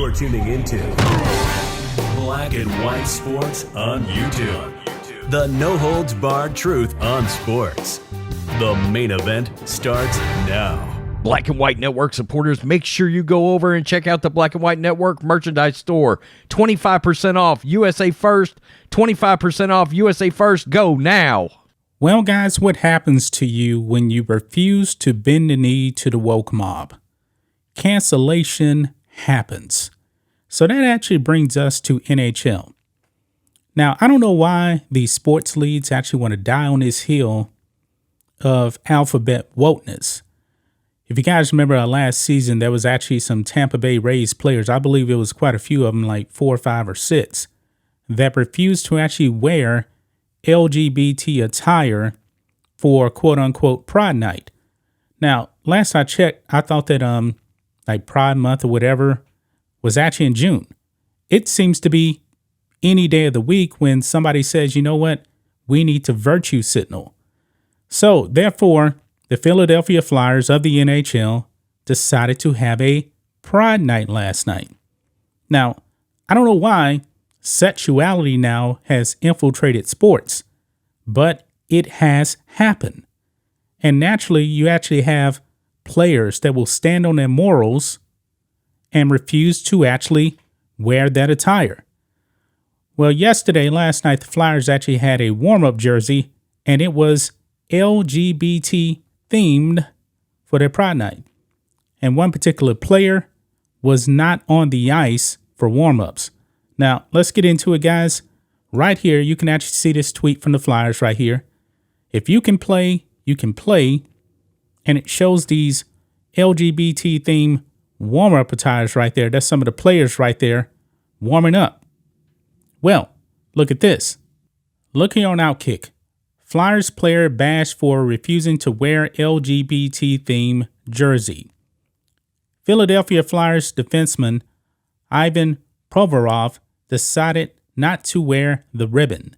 You're tuning into Black and White Sports on YouTube. The no-holds-barred truth on sports. The main event starts now. Black and White Network supporters, make sure you go over and check out the Black and White Network merchandise store. 25% off USA First, 25% off USA First. Go now. Well, guys, what happens to you when you refuse to bend the knee to the woke mob? Cancellation happens. So that actually brings us to NHL. Now, I don't know why these sports leagues actually want to die on this hill of alphabet wokeness. If you guys remember last season, there was actually some Tampa Bay Rays players. I believe it was quite a few of them, like 4 or 5 or 6, that refused to actually wear LGBT attire for quote unquote Pride Night. Now, last I checked, I thought that like Pride Month or whatever was actually in June. It seems to be any day of the week when somebody says, you know what, we need to virtue signal. So therefore, the Philadelphia Flyers of the NHL decided to have a Pride Night last night. Now, I don't know why sexuality now has infiltrated sports, but it has happened. And naturally, you actually have players that will stand on their morals and refuse to actually wear that attire. Well, last night, the Flyers actually had a warm-up jersey, and it was LGBT themed for their Pride Night. And one particular player was not on the ice for warm-ups. Now, let's get into it, guys. Right here, you can actually see this tweet from the Flyers right here. If you can play, you can play. And it shows these LGBT themed warm-up attires right there. That's some of the players right there warming up. Well, look at this. Look here on Outkick. Flyers player bashed for refusing to wear LGBT theme jersey. Philadelphia Flyers defenseman Ivan Provorov decided not to wear the ribbon.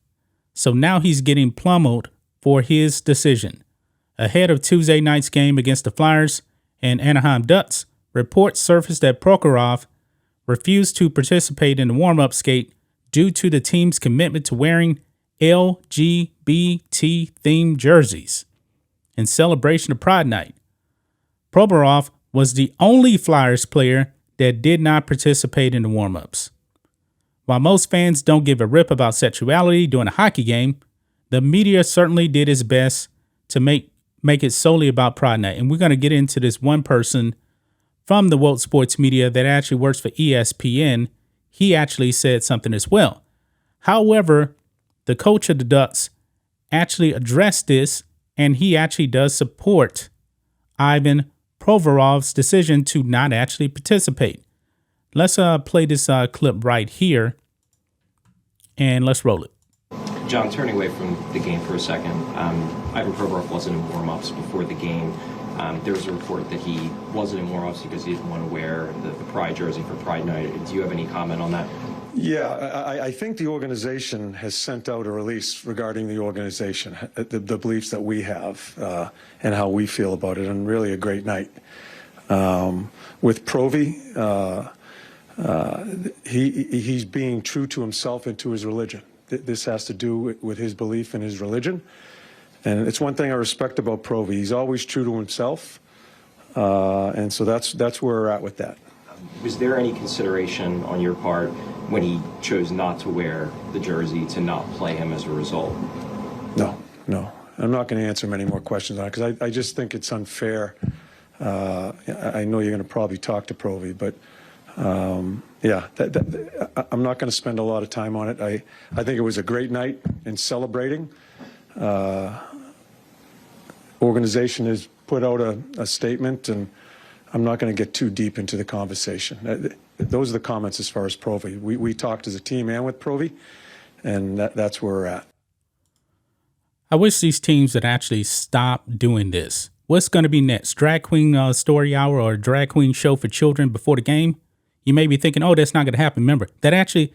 So now he's getting pummeled for his decision. Ahead of Tuesday night's game against the Flyers and Anaheim Ducks, reports surfaced that Provorov refused to participate in the warm-up skate due to the team's commitment to wearing LGBT-themed jerseys in celebration of Pride Night. Provorov was the only Flyers player that did not participate in the warm-ups. While most fans don't give a rip about sexuality during a hockey game, the media certainly did its best to make it solely about Pride Night. And we're going to get into this one person from the woke sports media that actually works for ESPN. He actually said something as well. However, the coach of the Ducks actually addressed this, and he actually does support Ivan Provorov's decision to not actually participate. Let's play this clip right here, and let's roll it. John, turning away from the game for a second, Ivan Provorov wasn't in warm-ups before the game. There was a report that he wasn't in warm-ups because he didn't want to wear the Pride jersey for Pride Night. Do you have any comment on that? Yeah, I think the organization has sent out a release regarding the organization, the beliefs that we have and how we feel about it, and really a great night. With Provi, he's being true to himself and to his religion. This has to do with his belief in his religion. And it's one thing I respect about Provi. He's always true to himself. And so that's where we're at with that. Was there any consideration on your part when he chose not to wear the jersey to not play him as a result? No. I'm not going to answer many more questions on it because I just think it's unfair. I know you're going to probably talk to Provi, but yeah, I'm not going to spend a lot of time on it. I think it was a great night in celebrating. Organization has put out a statement, and I'm not going to get too deep into the conversation. Those are the comments as far as Provi. We talked as a team and with Provi, and that's where we're at. I wish these teams would actually stop doing this. What's going to be next? Drag queen story hour or drag queen show for children before the game? You may be thinking, oh, that's not going to happen. Remember, that actually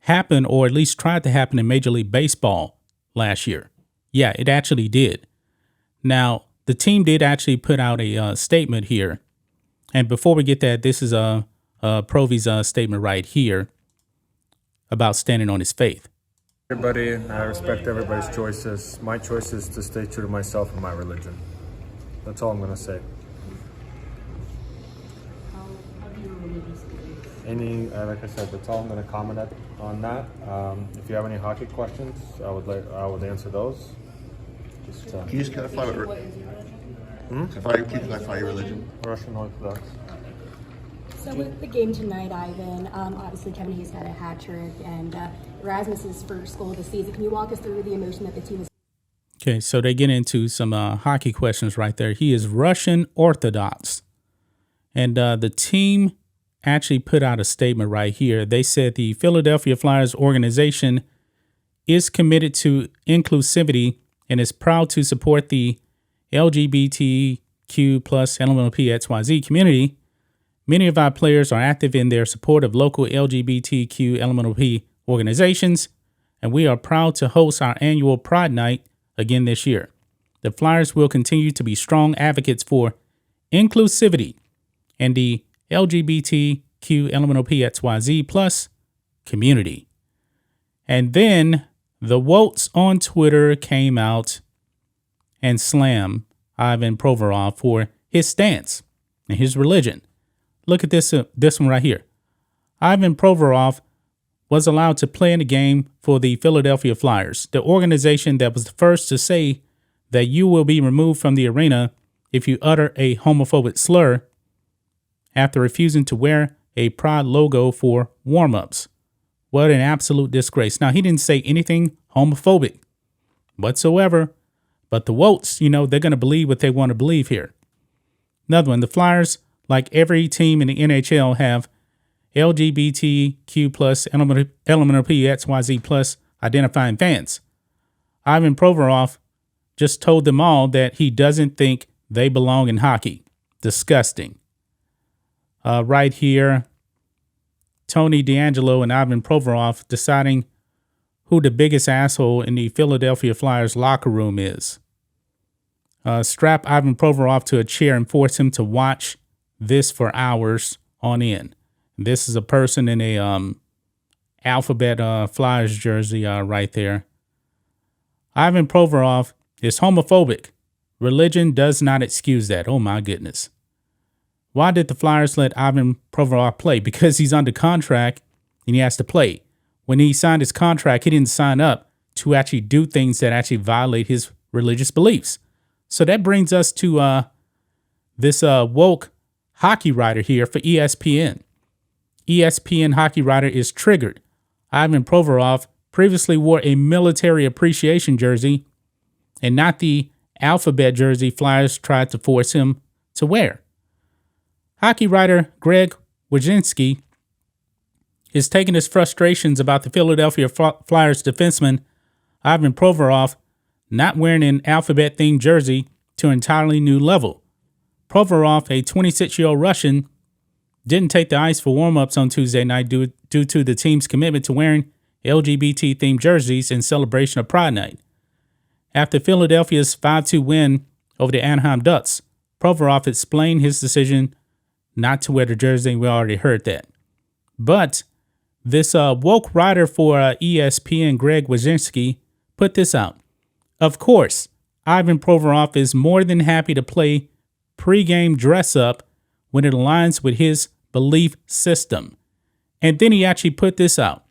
happened, or at least tried to happen, in Major League Baseball last year. Yeah, it actually did. Now, the team did actually put out a statement here. And before we get that, this is Provy's statement right here about standing on his faith. Everybody, I respect everybody's choices. My choice is to stay true to myself and my religion. That's all I'm going to say. Like I said, that's all I'm going to comment on that. If you have any hockey questions, I would answer those. Can you just clarify what? Can you clarify your religion? Russian Orthodox. So with the game tonight, Ivan, obviously Kevin Hayes got a hat trick, and Rasmus's first goal of the season. Can you walk us through the emotion that the team was? Okay, so they get into some hockey questions right there. He is Russian Orthodox. And the team actually put out a statement right here. They said the Philadelphia Flyers organization is committed to inclusivity and is proud to support the LGBTQ plus LMNOP community. Many of our players are active in their support of local LGBTQ LMNOP organizations, and we are proud to host our annual Pride Night again this year. The Flyers will continue to be strong advocates for inclusivity and the LGBTQ LMNOP plus community. And then the Wolves on Twitter came out and slammed Ivan Provorov for his stance and his religion. Look at this one right here. Ivan Provorov was allowed to play in the game for the Philadelphia Flyers, the organization that was the first to say that you will be removed from the arena if you utter a homophobic slur after refusing to wear a Pride logo for warm-ups. What an absolute disgrace. Now, he didn't say anything homophobic whatsoever, but the Wolves, they're going to believe what they want to believe here. Another one, the Flyers, like every team in the NHL, have LGBTQ plus LMNOP plus identifying fans. Ivan Provorov just told them all that he doesn't think they belong in hockey. Disgusting. Right here, Tony DeAngelo and Ivan Provorov deciding who the biggest asshole in the Philadelphia Flyers locker room is. Strap Ivan Provorov to a chair and force him to watch this for hours on end. This is a person in a alphabet Flyers jersey right there. Ivan Provorov is homophobic. Religion does not excuse that. Oh my goodness. Why did the Flyers let Ivan Provorov play? Because he's under contract and he has to play. When he signed his contract, he didn't sign up to actually do things that actually violate his religious beliefs. So that brings us to this woke hockey writer here for ESPN. ESPN hockey writer is triggered. Ivan Provorov previously wore a military appreciation jersey and not the alphabet jersey Flyers tried to force him to wear. Hockey writer Greg Wyshynski is taking his frustrations about the Philadelphia Flyers defenseman Ivan Provorov not wearing an alphabet-themed jersey to an entirely new level. Provorov, a 26-year-old Russian, didn't take the ice for warm-ups on Tuesday night due to the team's commitment to wearing LGBT-themed jerseys in celebration of Pride Night. After Philadelphia's 5-2 win over the Anaheim Ducks, Provorov explained his decision not to wear the jersey. We already heard that. But this woke writer for ESPN, Greg Wyshynski, put this out. Of course, Ivan Provorov is more than happy to play pre-game dress-up when it aligns with his belief system. And then he actually put this out.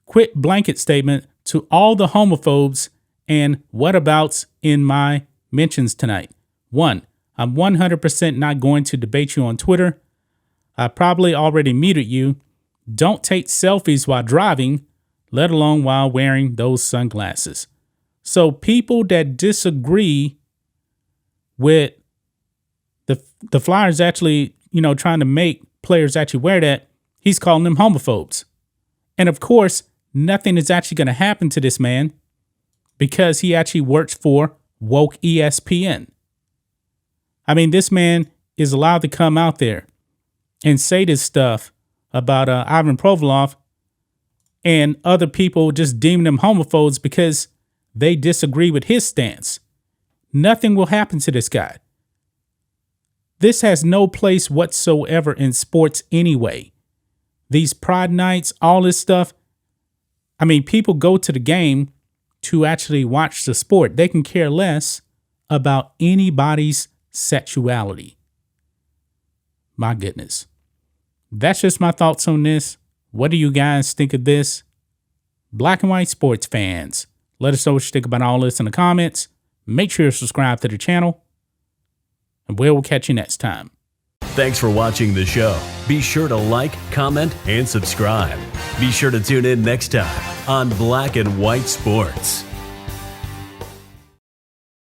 Quick blanket statement to all the homophobes and whatabouts in my mentions tonight. 1. I'm 100% not going to debate you on Twitter. I probably already muted you. Don't take selfies while driving, let alone while wearing those sunglasses. So people that disagree with the Flyers actually, trying to make players actually wear that, he's calling them homophobes. And of course, nothing is actually going to happen to this man because he actually works for woke ESPN. I mean, this man is allowed to come out there and say this stuff about Ivan Provorov, and other people just deem them homophobes because they disagree with his stance. Nothing will happen to this guy. This has no place whatsoever in sports anyway. These pride nights, all this stuff. I mean, people go to the game to actually watch the sport. They can care less about anybody's sexuality. My goodness. That's just my thoughts on this. What do you guys think of this? Black and white sports fans, let us know what you think about all this in the comments. Make sure you subscribe to the channel, and we'll catch you next time. Thanks for watching the show. Be sure to like, comment, and subscribe. Be sure to tune in next time on Black and White Sports.